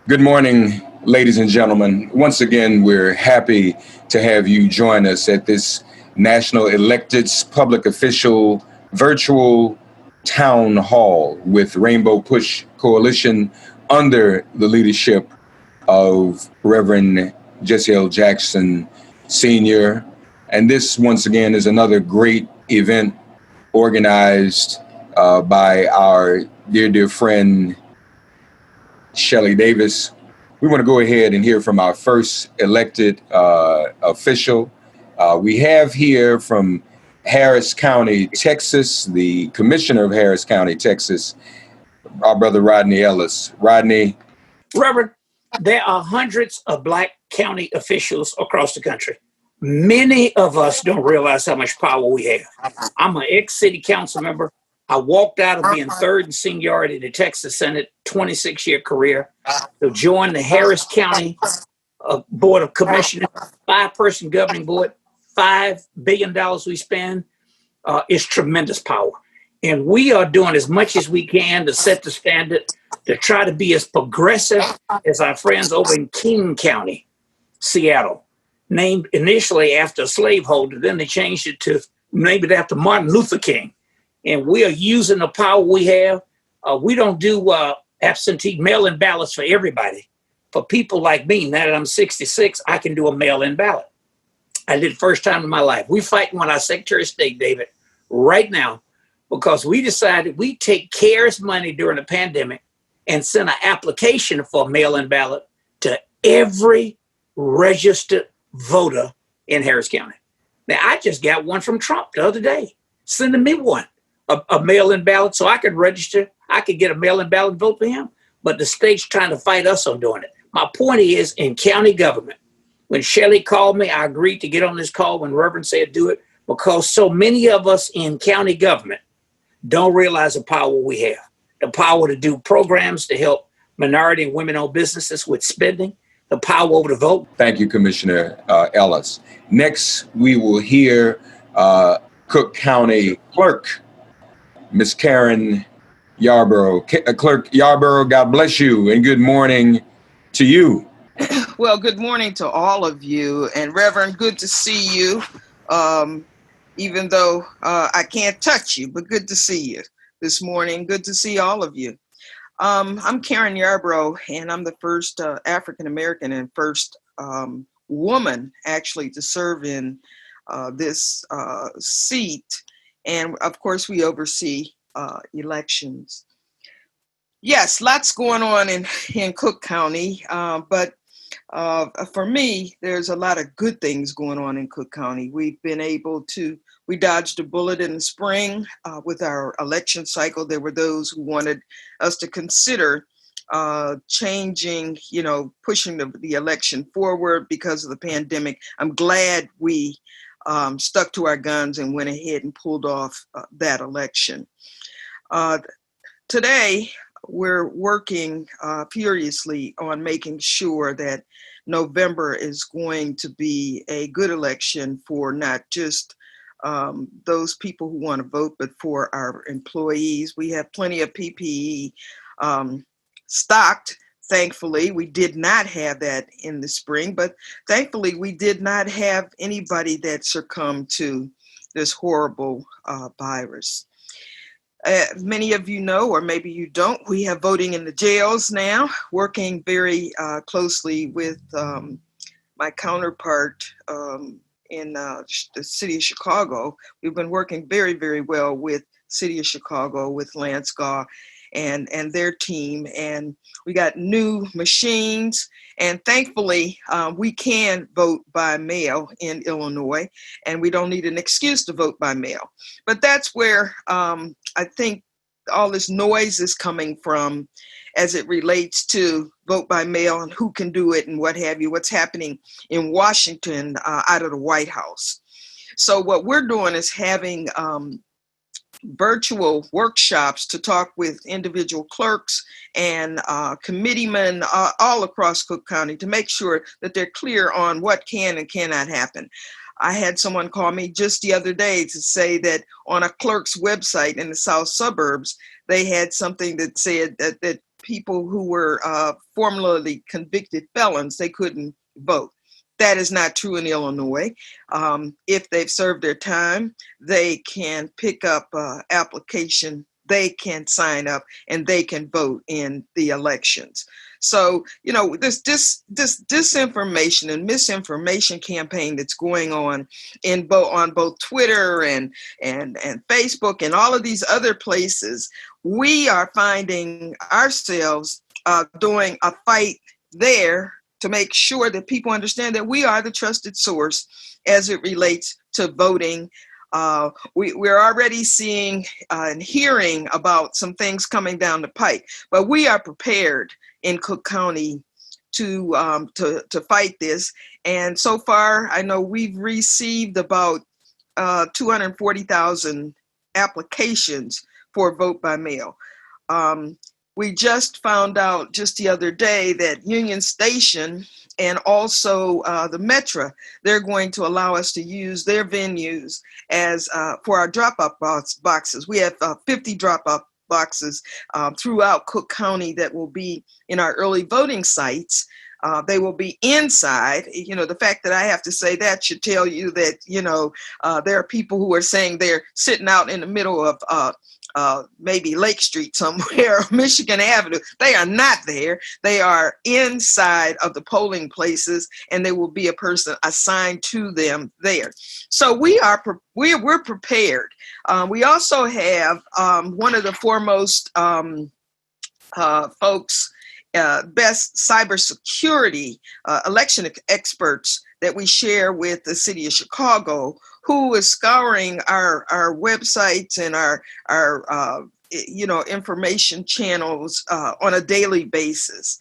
Good morning, ladies and gentlemen. Once again, we're happy to have you join us at this National Electeds Public Official Virtual Town Hall with Rainbow Push Coalition under the leadership of Reverend Jesse L. Jackson Sr. And this, once again, is another great event organized by our dear friend, Shelley Davis. We want to go ahead and hear from our first elected official. We have here from Harris County, Texas, the commissioner of Harris County, Texas, our brother Rodney Ellis. Rodney. Reverend, there are hundreds of Black county officials across the country. Many of us don't realize how much power we have. I'm an ex-city council member. I walked out of being third in seniority in the Texas Senate, 26-year career, to join the Harris County Board of Commissioners, 5-person governing board, $5 billion we spend. Is tremendous power. And we are doing as much as we can to set the standard, to try to be as progressive as our friends over in King County, Seattle, named initially after a slaveholder. Then they changed it to named it after Martin Luther King. And we are using the power we have. We don't do absentee mail-in ballots for everybody. For people like me, now that I'm 66, I can do a mail-in ballot. I did it first time in my life. We're fighting with our Secretary of State, David, right now, because we decided we take CARES money during the pandemic and send an application for a mail-in ballot to every registered voter in Harris County. Now, I just got one from Trump the other day, sending me one. A mail-in ballot so I could register. I could get a mail-in ballot and vote for him. But the state's trying to fight us on doing it. My point is, in county government, when Shelley called me, I agreed to get on this call when Reverend said do it, because so many of us in county government don't realize the power we have. The power to do programs to help minority and women-owned businesses with spending, the power over the vote. Thank you, Commissioner Ellis. Next, we will hear Cook County Clerk, Ms. Karen Yarbrough. Clerk Yarbrough, God bless you and good morning to you. Well, good morning to all of you. And Reverend, good to see you. Even though I can't touch you, but good to see you this morning. Good to see all of you. I'm Karen Yarbrough, and I'm the first African-American and first woman actually to serve in this seat. And of course, we oversee elections. Yes, lots going on in Cook County, but for me, there's a lot of good things going on in Cook County. We dodged a bullet in the spring with our election cycle. There were those who wanted us to consider changing, pushing the election forward because of the pandemic. I'm glad we stuck to our guns and went ahead and pulled off that election. Today, we're working furiously on making sure that November is going to be a good election for not just those people who want to vote, but for our employees. We have plenty of PPE stocked. Thankfully, we did not have that in the spring, but thankfully we did not have anybody that succumbed to this horrible virus. Many of you know, or maybe you don't, we have voting in the jails now, working very closely with my counterpart in the city of Chicago. We've been working very, very well with city of Chicago, with Lance Gaw and their team. And we got new machines. And thankfully, we can vote by mail in Illinois, and we don't need an excuse to vote by mail. But that's where I think all this noise is coming from as it relates to vote by mail and who can do it and what have you, what's happening in Washington out of the White House. So what we're doing is having virtual workshops to talk with individual clerks and committeemen all across Cook County to make sure that they're clear on what can and cannot happen. I had someone call me just the other day to say that on a clerk's website in the south suburbs, they had something that said that people who were formerly convicted felons, they couldn't vote. That is not true in Illinois. If they've served their time, they can pick up application, they can sign up, and they can vote in the elections. So, this disinformation and misinformation campaign that's going on on both Twitter and Facebook and all of these other places, we are finding ourselves doing a fight there to make sure that people understand that we are the trusted source as it relates to voting. We're already seeing and hearing about some things coming down the pike, but we are prepared in Cook County to fight this. And so far, I know we've received about 240,000 applications for vote by mail. We just found out just the other day that Union Station and also the Metro, they're going to allow us to use their venues as for our drop-off boxes. We have 50 drop-off boxes throughout Cook County that will be in our early voting sites. They will be inside. The fact that I have to say that should tell you that, there are people who are saying they're sitting out in the middle of maybe Lake Street somewhere, Michigan Avenue. They are not there. They are inside of the polling places, and there will be a person assigned to them there. So we're prepared. We also have one of the foremost folks, best cybersecurity election experts that we share with the city of Chicago, who is scouring our websites and our information channels on a daily basis.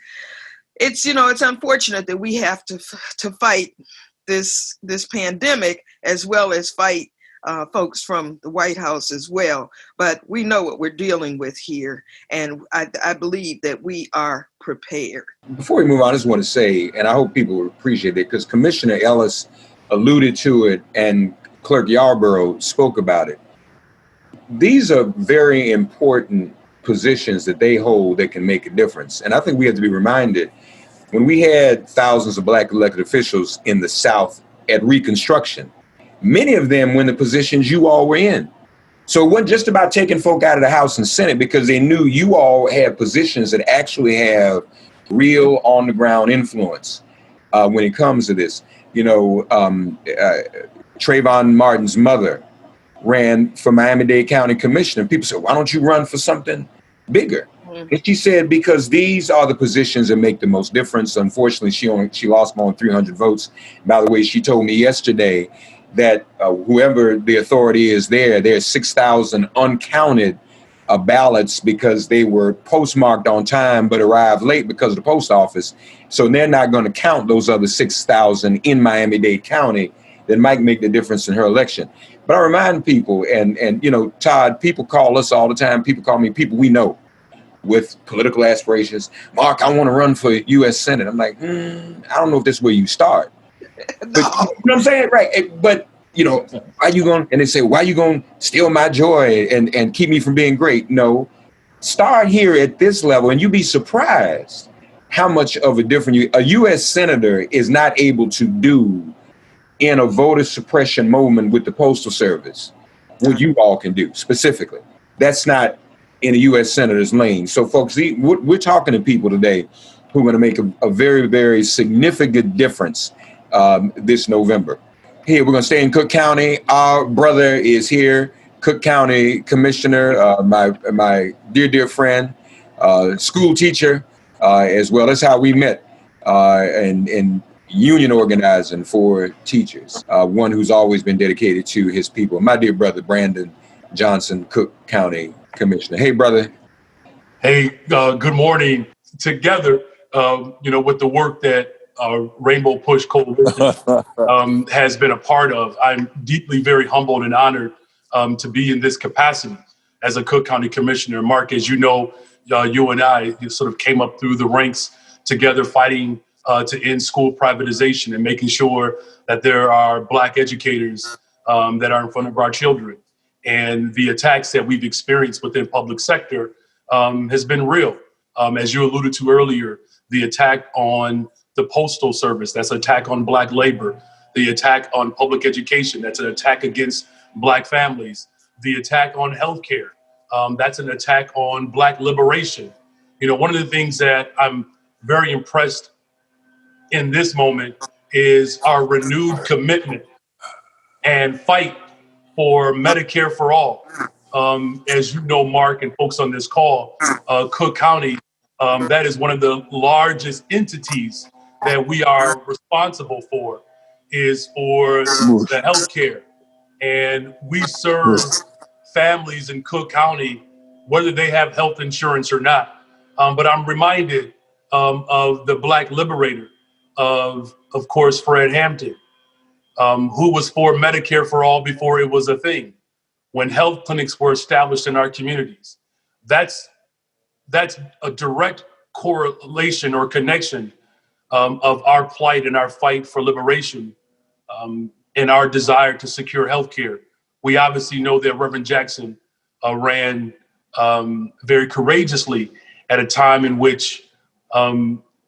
It's unfortunate that we have to fight this pandemic as well as fight folks from the White House as well. But we know what we're dealing with here, and I believe that we are prepared. Before we move on, I just want to say, and I hope people will appreciate it, because Commissioner Ellis alluded to it and Clerk Yarbrough spoke about it. These are very important positions that they hold that can make a difference. And I think we have to be reminded, when we had thousands of Black elected officials in the South at Reconstruction, many of them were in the positions you all were in. So it wasn't just about taking folk out of the House and Senate, because they knew you all had positions that actually have real on the ground influence when it comes to this. Trayvon Martin's mother ran for Miami-Dade County Commissioner. People said, why don't you run for something bigger? Mm-hmm. And she said, because these are the positions that make the most difference. Unfortunately, she lost more than 300 votes. By the way, she told me yesterday that whoever the authority is there's 6,000 uncounted ballots because they were postmarked on time but arrived late because of the post office. So they're not going to count those other 6,000 in Miami-Dade County that might make the difference in her election. But I remind people, and Todd, people call us all the time. People call me people we know with political aspirations. Mark, I want to run for U.S. Senate. I'm like, I don't know if this is where you start. No. But, you know what I'm saying? Right. But, why you going, and they say, why you going to steal my joy and keep me from being great? No, start here at this level, and you'd be surprised how much of a difference a U.S. Senator is not able to do in a voter suppression moment with the Postal Service, what you all can do specifically. That's not in a U.S. Senator's lane. So, folks, we're talking to people today who are going to make a very, very significant difference this November. Here, we're going to stay in Cook County. Our brother is here, Cook County Commissioner, my dear friend, school teacher as well. That's how we met, and union organizing for teachers, one who's always been dedicated to his people. My dear brother, Brandon Johnson, Cook County Commissioner. Hey, brother. Hey, good morning. Together, with the work that Rainbow Push Coalition has been a part of, I'm deeply very humbled and honored to be in this capacity as a Cook County Commissioner. Mark, as you know, you and I sort of came up through the ranks together fighting to end school privatization and making sure that there are Black educators that are in front of our children. And the attacks that we've experienced within public sector has been real. As you alluded to earlier, the attack on the Postal Service, that's an attack on Black labor. The attack on public education, that's an attack against Black families. The attack on healthcare, that's an attack on Black liberation. You know, one of the things that I'm very impressed in this moment is our renewed commitment and fight for Medicare for all. As you know, Mark, and folks on this call, Cook County, that is one of the largest entities that we are responsible for, is for the healthcare. And we serve families in Cook County, whether they have health insurance or not. But I'm reminded of the Black liberator, of course, Fred Hampton, who was for Medicare for all before it was a thing, when health clinics were established in our communities. That's a direct correlation or connection of our plight and our fight for liberation, and our desire to secure healthcare. We obviously know that Reverend Jackson ran very courageously at a time in which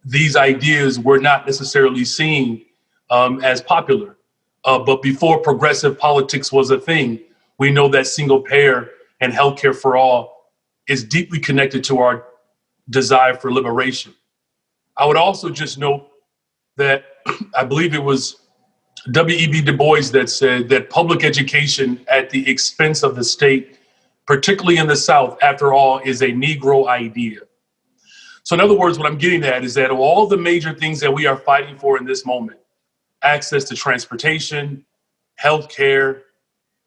these ideas were not necessarily seen as popular. But before progressive politics was a thing, we know that single payer and healthcare for all is deeply connected to our desire for liberation. I would also just note that I believe it was W.E.B. Du Bois that said that public education at the expense of the state, particularly in the South, after all, is a Negro idea. So in other words, what I'm getting at is that of all the major things that we are fighting for in this moment, access to transportation, healthcare,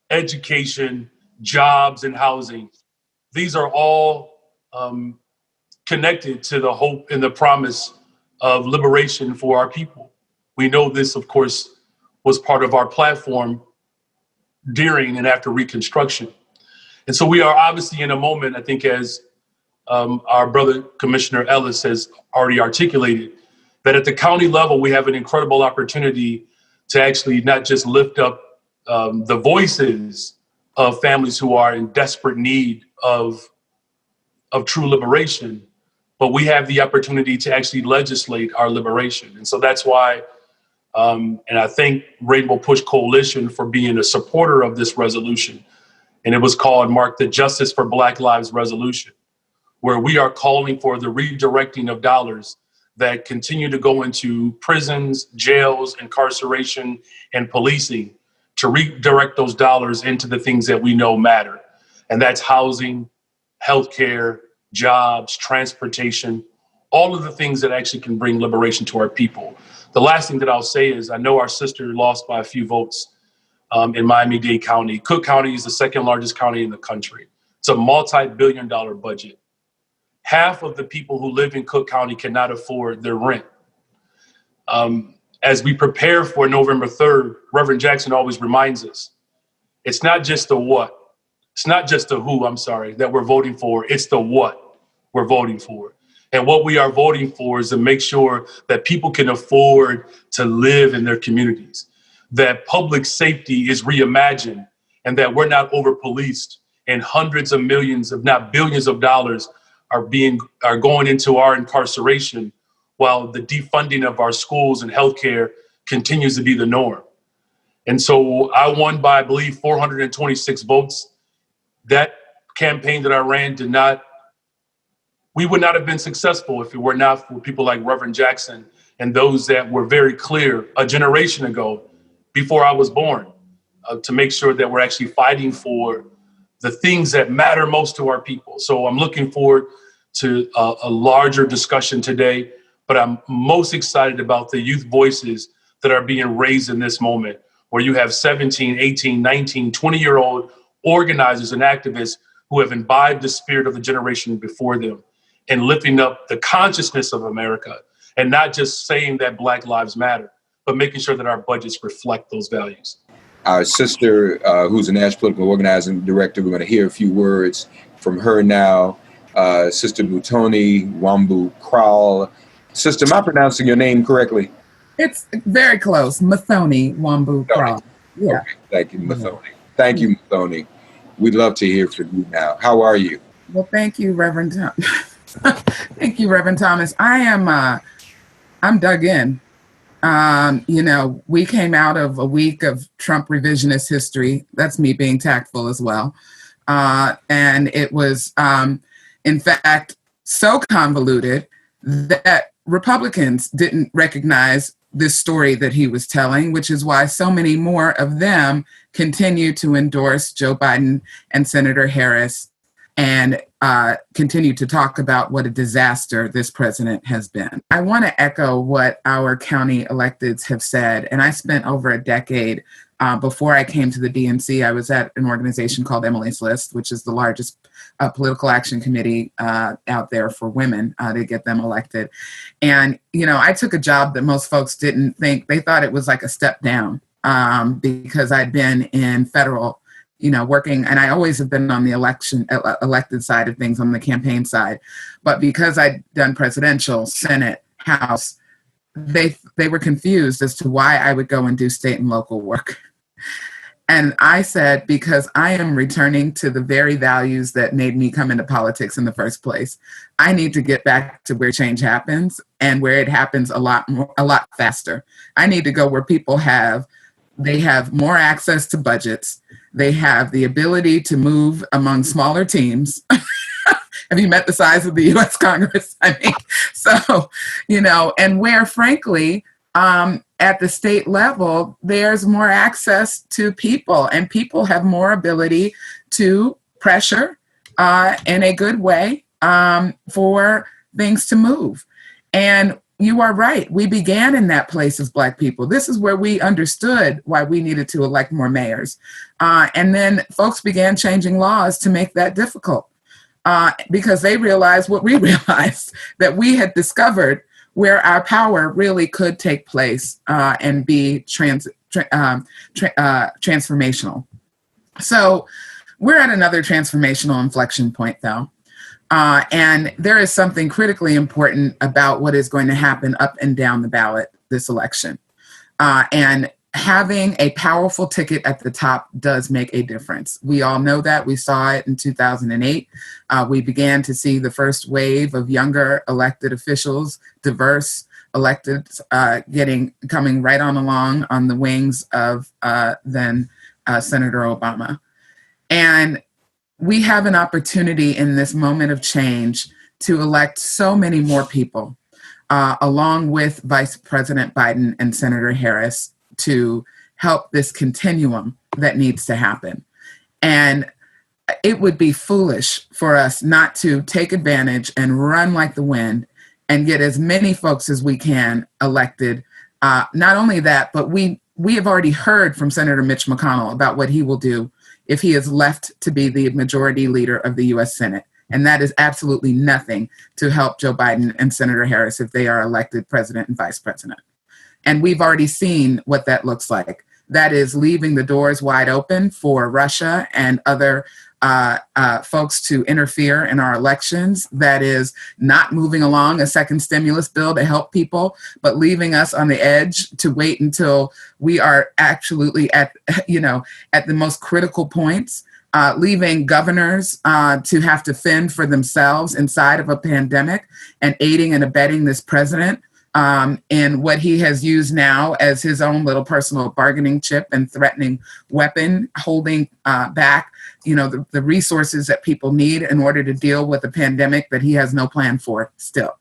education, jobs, and housing, these are all connected to the hope and the promise of liberation for our people. We know this, of course, was part of our platform during and after Reconstruction. And so we are obviously in a moment, I think, as our brother Commissioner Ellis has already articulated, that at the county level, we have an incredible opportunity to actually not just lift up the voices of families who are in desperate need of true liberation, but we have the opportunity to actually legislate our liberation. And so that's why, and I thank Rainbow Push Coalition for being a supporter of this resolution. And it was called, Mark, the Justice for Black Lives Resolution, where we are calling for the redirecting of dollars that continue to go into prisons, jails, incarceration, and policing, to redirect those dollars into the things that we know matter. And that's housing, healthcare, jobs, transportation, all of the things that actually can bring liberation to our people. The last thing that I'll say is I know our sister lost by a few votes in Miami-Dade County. Cook County is the second largest county in the country. It's a multi-billion-dollar budget. Half of the people who live in Cook County cannot afford their rent. As we prepare for November 3rd, Reverend Jackson always reminds us, it's not just the what, it's not just the who, that we're voting for, it's the what we're voting for. And what we are voting for is to make sure that people can afford to live in their communities, that public safety is reimagined, and that we're not over-policed, and hundreds of millions, if not billions of dollars are going into our incarceration, while the defunding of our schools and healthcare continues to be the norm. And so I won by, I believe, 426 votes. That campaign that I ran we would not have been successful if it were not for people like Reverend Jackson and those that were very clear a generation ago, before I was born, to make sure that we're actually fighting for the things that matter most to our people. So I'm looking forward to a larger discussion today, but I'm most excited about the youth voices that are being raised in this moment, where you have 17, 18, 19, 20-year-old organizers and activists who have imbibed the spirit of the generation before them and lifting up the consciousness of America, and not just saying that Black lives matter, but making sure that our budgets reflect those values. Our sister, who's a national political organizing director, we're going to hear a few words from her now. Sister Mutoni Wambu Crowley. Sister, am I pronouncing your name correctly? It's very close. Muthoni Wambu Crowley. Yeah. Okay. Thank you, Muthoni. Thank you, Muthoni. We'd love to hear from you now. How are you? Well, thank you, Reverend Thank you, Reverend Thomas. I'm dug in. We came out of a week of Trump revisionist history. That's me being tactful as well. And it was, in fact, so convoluted that Republicans didn't recognize this story that he was telling, which is why so many more of them continue to endorse Joe Biden and Senator Harris and continue to talk about what a disaster this president has been. I want to echo what our county electeds have said, and I spent over a decade before I came to the DNC. I was at an organization called Emily's List, which is the largest political action committee out there for women to get them elected. And, I took a job that most folks didn't think, they thought it was like a step down because I'd been in federal working, and I always have been on the elected side of things, on the campaign side. But because I'd done presidential, Senate, House, they were confused as to why I would go and do state and local work. And I said, because I am returning to the very values that made me come into politics in the first place. I need to get back to where change happens and where it happens a lot faster. I need to go where people have more access to budgets. They have the ability to move among smaller teams. Have you met the size of the U.S. Congress? And where, frankly, at the state level, there's more access to people, and people have more ability to pressure in a good way for things to move. And you are right. We began in that place as Black people. This is where we understood why we needed to elect more mayors. And then folks began changing laws to make that difficult because they realized what we realized, that we had discovered where our power really could take place and be transformational. So we're at another transformational inflection point, though. And there is something critically important about what is going to happen up and down the ballot this election. And having a powerful ticket at the top does make a difference. We all know that. We saw it in 2008. We began to see the first wave of younger elected officials, diverse electeds, coming right on along on the wings of then Senator Obama. And we have an opportunity in this moment of change to elect so many more people, along with Vice President Biden and Senator Harris, to help this continuum that needs to happen. And it would be foolish for us not to take advantage and run like the wind and get as many folks as we can elected. Not only that, but we have already heard from Senator Mitch McConnell about what he will do if he is left to be the majority leader of the U.S. Senate. And that is absolutely nothing to help Joe Biden and Senator Harris if they are elected president and vice president. And we've already seen what that looks like. That is leaving the doors wide open for Russia and other folks to interfere in our elections. That is not moving along a second stimulus bill to help people, but leaving us on the edge to wait until we are absolutely at the most critical points, leaving governors to have to fend for themselves inside of a pandemic, and aiding and abetting this president in what he has used now as his own little personal bargaining chip and threatening weapon, holding back the resources that people need in order to deal with a pandemic that he has no plan for still.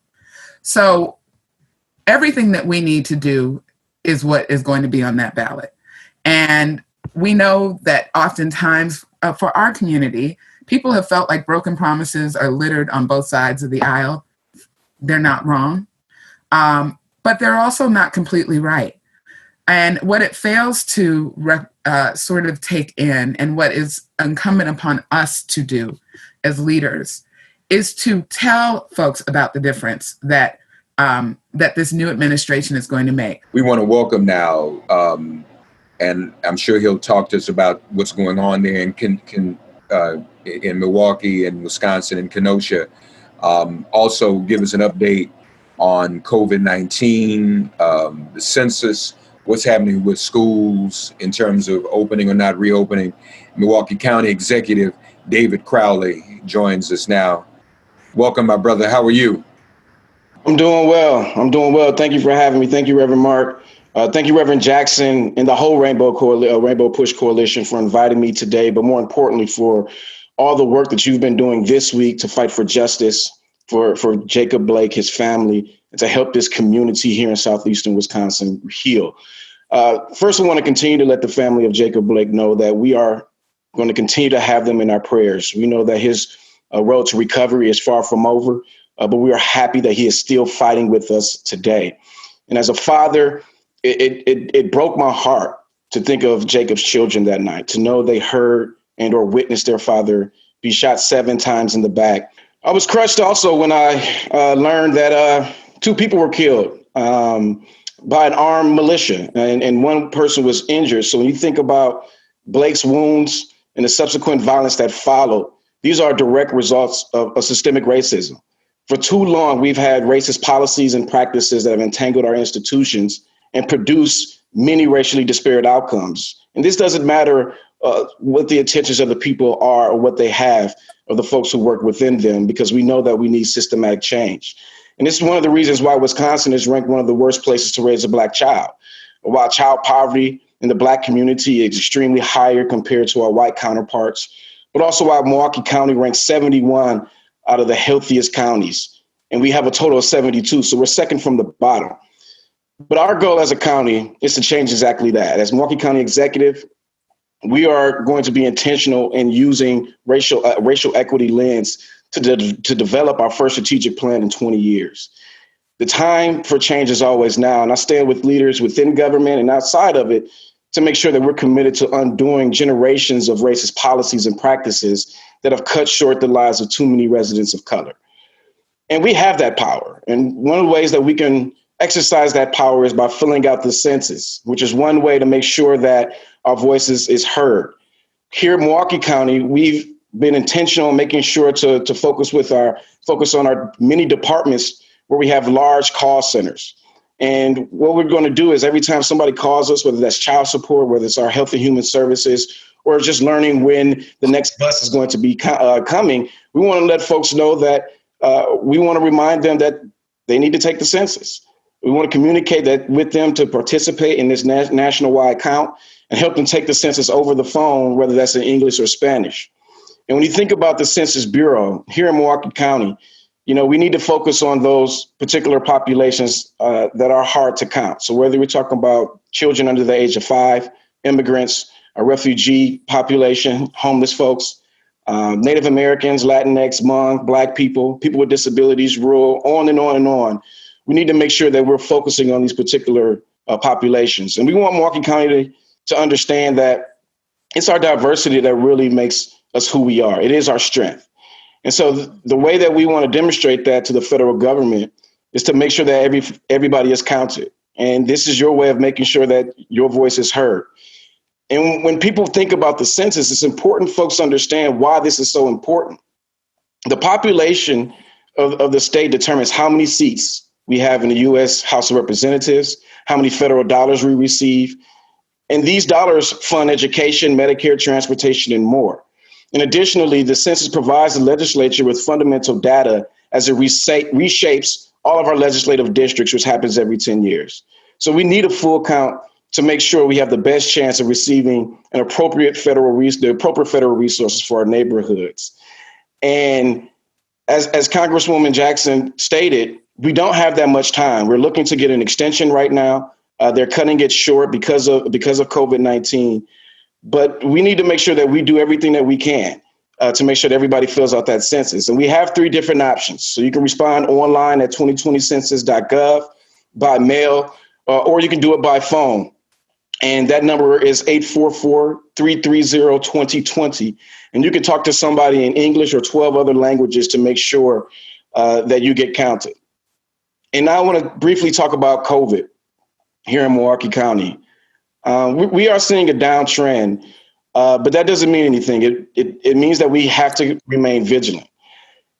So everything that we need to do is what is going to be on that ballot. And we know that oftentimes for our community, people have felt like broken promises are littered on both sides of the aisle. They're not wrong, but they're also not completely right. And what it fails to sort of take in, and what is incumbent upon us to do as leaders, is to tell folks about the difference that this new administration is going to make. We want to welcome now, and I'm sure he'll talk to us about what's going on there in Milwaukee and Wisconsin and Kenosha. Also give us an update on COVID-19, the census, what's happening with schools in terms of opening or not reopening. Milwaukee County Executive David Crowley joins us now. Welcome, my brother. How are you? I'm doing well. I'm doing well. Thank you for having me. Thank you, Reverend Mark. Thank you, Reverend Jackson, and the whole Rainbow Push Coalition for inviting me today, but more importantly, for all the work that you've been doing this week to fight for justice for Jacob Blake, his family, and to help this community here in southeastern Wisconsin heal. First, I want to continue to let the family of Jacob Blake know that we are going to continue to have them in our prayers. We know that his road to recovery is far from over, but we are happy that he is still fighting with us today. And as a father, it broke my heart to think of Jacob's children that night, to know they heard and or witnessed their father be shot 7 times in the back. I was crushed also when I learned that 2 people were killed by an armed militia, and 1 person was injured. So when you think about Blake's wounds and the subsequent violence that followed, these are direct results of systemic racism. For too long, we've had racist policies and practices that have entangled our institutions and produce many racially disparate outcomes. And this doesn't matter what the intentions of the people are or what they have or the folks who work within them, because we know that we need systematic change. And this is one of the reasons why Wisconsin is ranked one of the worst places to raise a Black child. While child poverty in the Black community is extremely higher compared to our white counterparts, but also why Milwaukee County ranks 71 out of the healthiest counties. And we have a total of 72, so we're second from the bottom. But our goal as a county is to change exactly that. As Milwaukee County executive, we are going to be intentional in using racial equity lens to develop our first strategic plan in 20 years. The time for change is always now, and I stand with leaders within government and outside of it to make sure that we're committed to undoing generations of racist policies and practices that have cut short the lives of too many residents of color. And we have that power. And one of the ways that we can exercise that power is by filling out the census, which is one way to make sure that our voices is heard. Here in Milwaukee County, we've been intentional in making sure to focus on our many departments where we have large call centers. And what we're going to do is every time somebody calls us, whether that's child support, whether it's our health and human services, or just learning when the next bus is going to be coming, we want to let folks know that we want to remind them that they need to take the census. We want to communicate that with them to participate in this national-wide count and help them take the census over the phone, whether that's in English or Spanish. And when you think about the Census Bureau here in Milwaukee County, we need to focus on those particular populations that are hard to count. So whether we're talking about children under the age of 5, immigrants, a refugee population, homeless folks, Native Americans, Latinx, Hmong, Black people, people with disabilities, rural, on and on and on. We need to make sure that we're focusing on these particular populations. And we want Milwaukee County to understand that it's our diversity that really makes us who we are. It is our strength. And so the way that we want to demonstrate that to the federal government is to make sure that everybody is counted. And this is your way of making sure that your voice is heard. And when people think about the census, it's important folks understand why this is so important. The population of the state determines how many seats we have in the U.S. House of Representatives, how many federal dollars we receive. And these dollars fund education, Medicare, transportation, and more. And additionally, the census provides the legislature with fundamental data as it reshapes all of our legislative districts, which happens every 10 years. So we need a full count to make sure we have the best chance of receiving the appropriate federal resources for our neighborhoods. And as Congresswoman Jackson stated, we don't have that much time. We're looking to get an extension right now. They're cutting it short because of COVID-19. But we need to make sure that we do everything that we can to make sure that everybody fills out that census. And we have 3 different options. So you can respond online at 2020census.gov, by mail, or you can do it by phone. And that number is 844-330-2020. And you can talk to somebody in English or 12 other languages to make sure that you get counted. And now I want to briefly talk about COVID here in Milwaukee County. We are seeing a downtrend, but that doesn't mean anything. It means that we have to remain vigilant.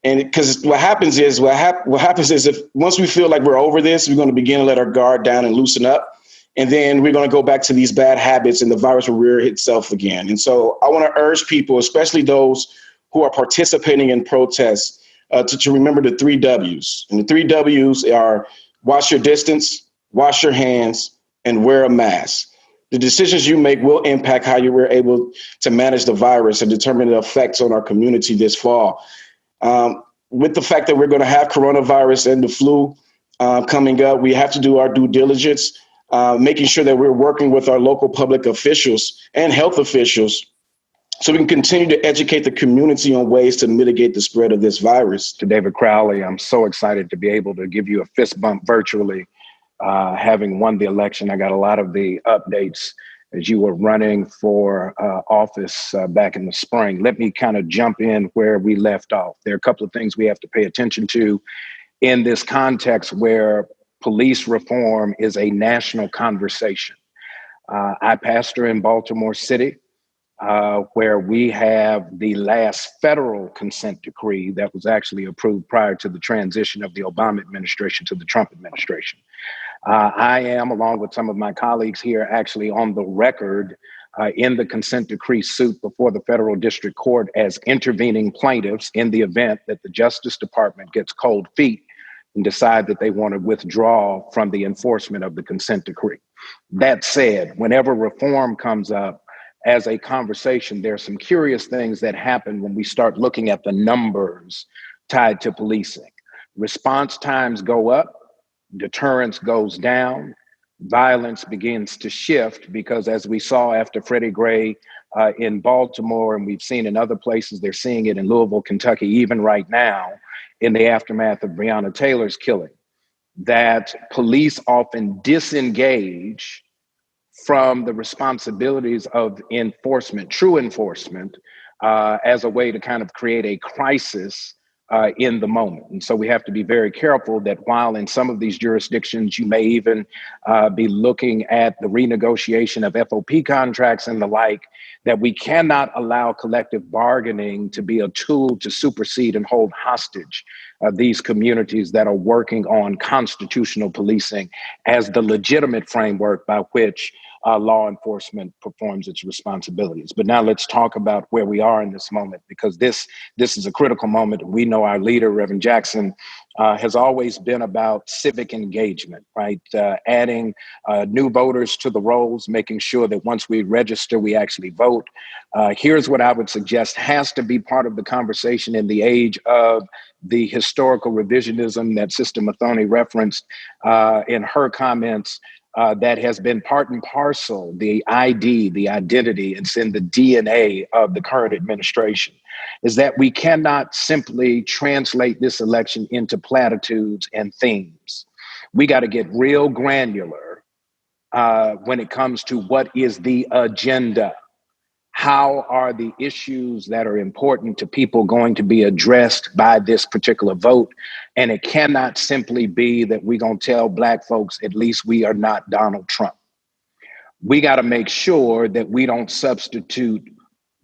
And because what happens is if once we feel like we're over this, we're going to begin to let our guard down and loosen up. And then we're going to go back to these bad habits and the virus will rear itself again. And so I want to urge people, especially those who are participating in protests, to remember the 3 W's. And the 3 W's are wash your distance, wash your hands, and wear a mask. The decisions you make will impact how you were able to manage the virus and determine the effects on our community this fall. With the fact that we're going to have coronavirus and the flu coming up, we have to do our due diligence, making sure that we're working with our local public officials and health officials so we can continue to educate the community on ways to mitigate the spread of this virus. To David Crowley, I'm so excited to be able to give you a fist bump virtually, having won the election. I got a lot of the updates as you were running for office back in the spring. Let me kind of jump in where we left off. There are a couple of things we have to pay attention to in this context where police reform is a national conversation. I pastor in Baltimore City, where we have the last federal consent decree that was actually approved prior to the transition of the Obama administration to the Trump administration. I am, along with some of my colleagues here, actually on the record in the consent decree suit before the federal district court as intervening plaintiffs in the event that the Justice Department gets cold feet and decide that they want to withdraw from the enforcement of the consent decree. That said, whenever reform comes up as a conversation, there are some curious things that happen when we start looking at the numbers tied to policing. Response times go up, deterrence goes down, violence begins to shift because, as we saw after Freddie Gray in Baltimore, and we've seen in other places, they're seeing it in Louisville, Kentucky, even right now in the aftermath of Breonna Taylor's killing, that police often disengage from the responsibilities of enforcement, true enforcement, as a way to kind of create a crisis in the moment. And so we have to be very careful that while in some of these jurisdictions, you may even be looking at the renegotiation of FOP contracts and the like, that we cannot allow collective bargaining to be a tool to supersede and hold hostage these communities that are working on constitutional policing as the legitimate framework by which law enforcement performs its responsibilities. But now let's talk about where we are in this moment, because this is a critical moment. We know our leader, Reverend Jackson, has always been about civic engagement, right? Adding new voters to the rolls, making sure that once we register, we actually vote. Here's what I would suggest has to be part of the conversation in the age of the historical revisionism that Sister Mathoni referenced in her comments. That has been part and parcel, the ID, the identity, it's in the DNA of the current administration, is that we cannot simply translate this election into platitudes and themes. We got to get real granular when it comes to what is the agenda. How are the issues that are important to people going to be addressed by this particular vote? And it cannot simply be that we're going to tell Black folks, at least we are not Donald Trump. We got to make sure that we don't substitute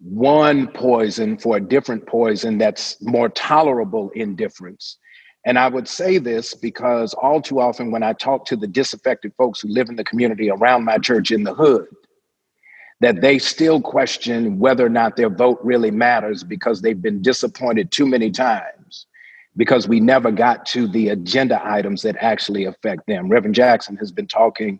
one poison for a different poison that's more tolerable in difference. And I would say this because all too often when I talk to the disaffected folks who live in the community around my church in the hood, that they still question whether or not their vote really matters because they've been disappointed too many times because we never got to the agenda items that actually affect them. Reverend Jackson has been talking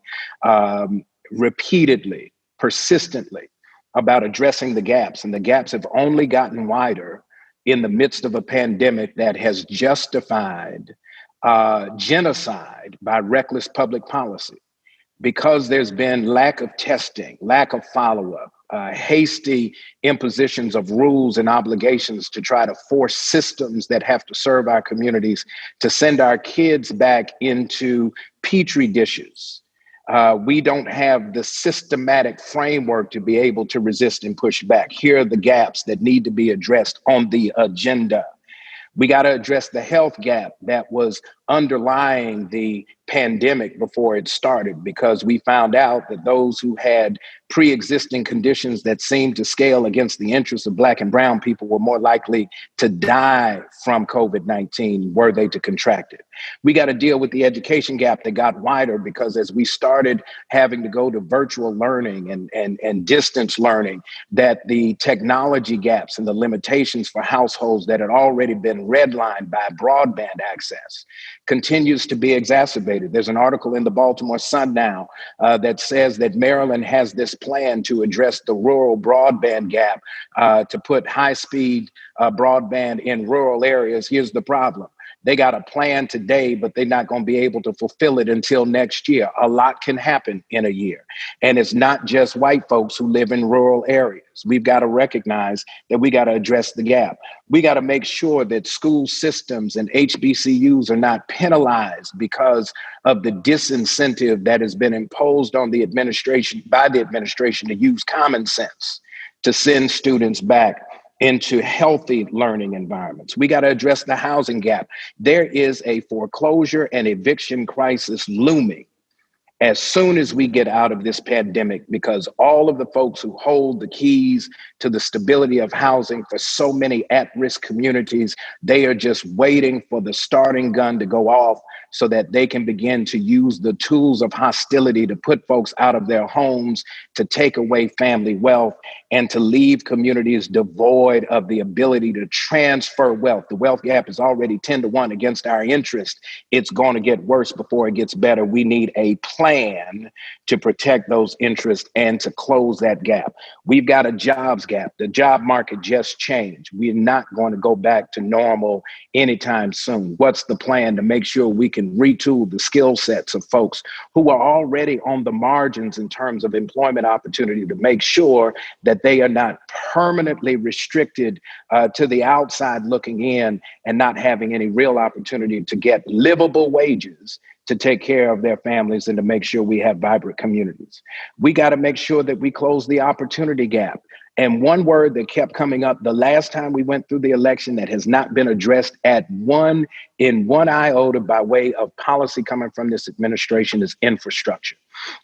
repeatedly, persistently about addressing the gaps, and the gaps have only gotten wider in the midst of a pandemic that has justified genocide by reckless public policy. Because there's been lack of testing, lack of follow-up, hasty impositions of rules and obligations to try to force systems that have to serve our communities to send our kids back into petri dishes. We don't have the systematic framework to be able to resist and push back. Here are the gaps that need to be addressed on the agenda. We got to address the health gap that was underlying the pandemic before it started, because we found out that those who had pre-existing conditions that seem to scale against the interests of Black and brown people were more likely to die from COVID-19 were they to contract it. We got to deal with the education gap that got wider because as we started having to go to virtual learning and distance learning, that the technology gaps and the limitations for households that had already been redlined by broadband access continues to be exacerbated. There's an article in the Baltimore Sun now that says that Maryland has this plan to address the rural broadband gap, to put high-speed broadband in rural areas. Here's the problem. They got a plan today, but they're not going to be able to fulfill it until next year. A lot can happen in a year. And it's not just white folks who live in rural areas. We've got to recognize that we got to address the gap. We got to make sure that school systems and HBCUs are not penalized because of the disincentive that has been imposed on the administration, by the administration, to use common sense to send students back into healthy learning environments. We got to address the housing gap. There is a foreclosure and eviction crisis looming as soon as we get out of this pandemic, because all of the folks who hold the keys to the stability of housing for so many at-risk communities, they are just waiting for the starting gun to go off so that they can begin to use the tools of hostility to put folks out of their homes, to take away family wealth, and to leave communities devoid of the ability to transfer wealth. The wealth gap is already 10-1 against our interest. It's going to get worse before it gets better. We need a plan to protect those interests and to close that gap. We've got a jobs gap. The job market just changed. We're not going to go back to normal anytime soon. What's the plan to make sure we can retool the skill sets of folks who are already on the margins in terms of employment opportunity, to make sure that they are not permanently restricted to the outside looking in and not having any real opportunity to get livable wages to take care of their families and to make sure we have vibrant communities. We got to make sure that we close the opportunity gap. And one word that kept coming up the last time we went through the election that has not been addressed in one iota by way of policy coming from this administration is infrastructure.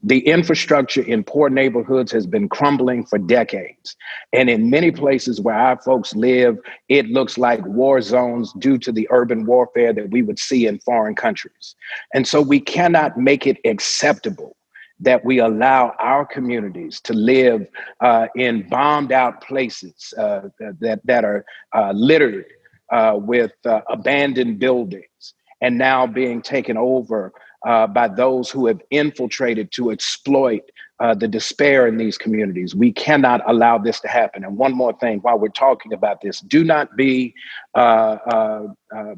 The infrastructure in poor neighborhoods has been crumbling for decades. And in many places where our folks live, it looks like war zones due to the urban warfare that we would see in foreign countries. And so we cannot make it acceptable that we allow our communities to live in bombed out places that are littered with abandoned buildings and now being taken over by those who have infiltrated to exploit the despair in these communities. We cannot allow this to happen. And one more thing, while we're talking about this, do not be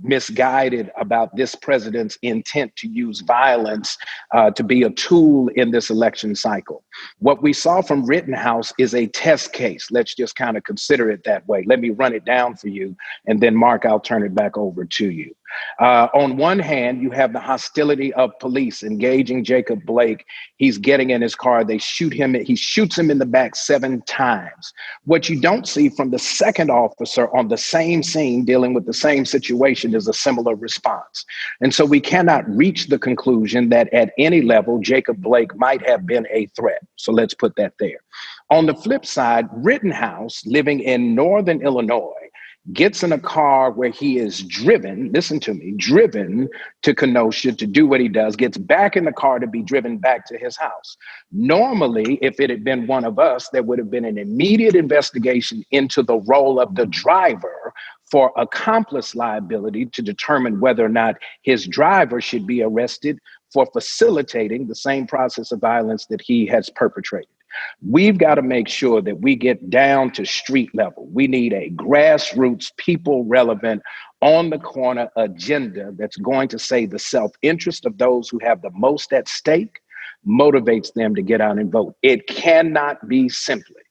misguided about this president's intent to use violence to be a tool in this election cycle. What we saw from Rittenhouse is a test case. Let's just kind of consider it that way. Let me run it down for you. And then, Mark, I'll turn it back over to you. On one hand, you have the hostility of police engaging Jacob Blake. He's getting in his car. They shoot him. He shoots him in the back 7 times. What you don't see from the second officer on the same scene dealing with the same situation is a similar response. And so we cannot reach the conclusion that at any level, Jacob Blake might have been a threat. So let's put that there. On the flip side, Rittenhouse, living in northern Illinois, gets in a car where he is driven, listen to me, driven to Kenosha to do what he does, gets back in the car to be driven back to his house. Normally, if it had been one of us, there would have been an immediate investigation into the role of the driver for accomplice liability to determine whether or not his driver should be arrested for facilitating the same process of violence that he has perpetrated. We've got to make sure that we get down to street level. We need a grassroots, people relevant, on the corner agenda that's going to say the self-interest of those who have the most at stake motivates them to get out and vote. It cannot be simply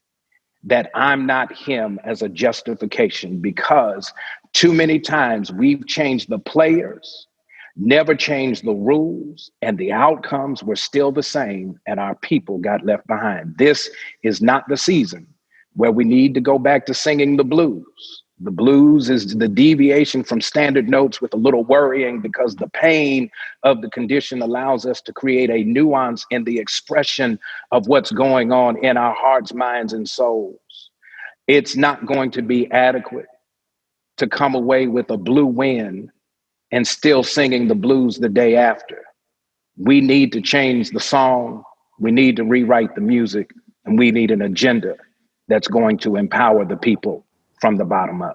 that I'm not him as a justification, because too many times we've changed the players, never changed the rules, and the outcomes were still the same, and our people got left behind. This is not the season where we need to go back to singing the blues. The blues is the deviation from standard notes with a little worrying, because the pain of the condition allows us to create a nuance in the expression of what's going on in our hearts, minds, and souls. It's not going to be adequate to come away with a blue win and still singing the blues the day after. We need to change the song. We need to rewrite the music, and we need an agenda that's going to empower the people from the bottom up.